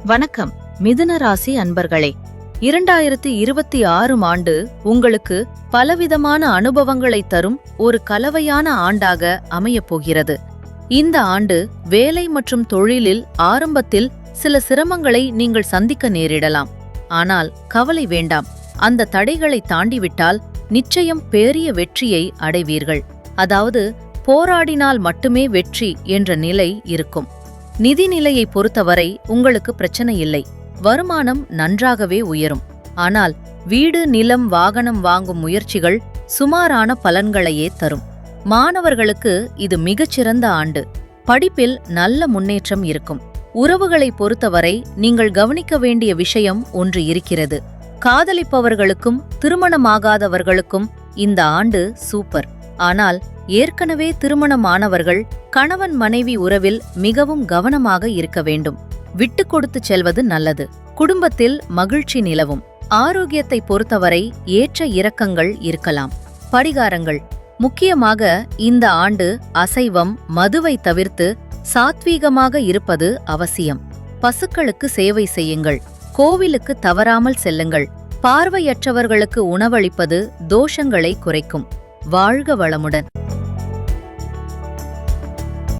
வணக்கம் மிதுன ராசி அன்பர்களே, 2026 ஆண்டு உங்களுக்கு பலவிதமான அனுபவங்களை தரும் ஒரு கலவையான ஆண்டாக அமையப் போகிறது. இந்த ஆண்டு வேலை மற்றும் தொழிலில் ஆரம்பத்தில் சில சிரமங்களை நீங்கள் சந்திக்க நேரிடலாம். ஆனால் கவலை வேண்டாம், அந்த தடைகளை தாண்டிவிட்டால் நிச்சயம் பெரிய வெற்றியை அடைவீர்கள். அதாவது போராடினால் மட்டுமே வெற்றி என்ற நிலை இருக்கும். நிதி நிலையை பொறுத்தவரை உங்களுக்கு பிரச்சனை இல்லை, வருமானம் நன்றாகவே உயரும். ஆனால் வீடு, நிலம், வாகனம் வாங்கும் முயற்சிகள் சுமாரான பலன்களையே தரும். மாணவர்களுக்கு இது மிகச்சிறந்த ஆண்டு. படிப்பில் நல்ல முன்னேற்றம் இருக்கும். உறவுகளை பொறுத்தவரை நீங்கள் கவனிக்க வேண்டிய விஷயம் ஒன்று இருக்கிறது. காதலிப்பவர்களுக்கும் திருமணமாகாதவர்களுக்கும் இந்த ஆண்டு சூப்பர். ஆனால் ஏற்கனவே திருமணமானவர்கள் கணவன் மனைவி உறவில் மிகவும் கவனமாக இருக்க வேண்டும். விட்டு கொடுத்து செல்வது நல்லது. குடும்பத்தில் மகிழ்ச்சி நிலவும். ஆரோக்கியத்தை பொறுத்தவரை ஏற்ற இறக்கங்கள் இருக்கலாம். பரிகாரங்கள்: முக்கியமாக இந்த ஆண்டு அசைவம், மதுவை தவிர்த்து சாத்வீகமாக இருப்பது அவசியம். பசுக்களுக்கு சேவை செய்யுங்கள். கோவிலுக்கு தவறாமல் செல்லுங்கள். பார்வையற்றவர்களுக்கு உணவளிப்பது தோஷங்களை குறைக்கும். வாழ்க வளமுடன்.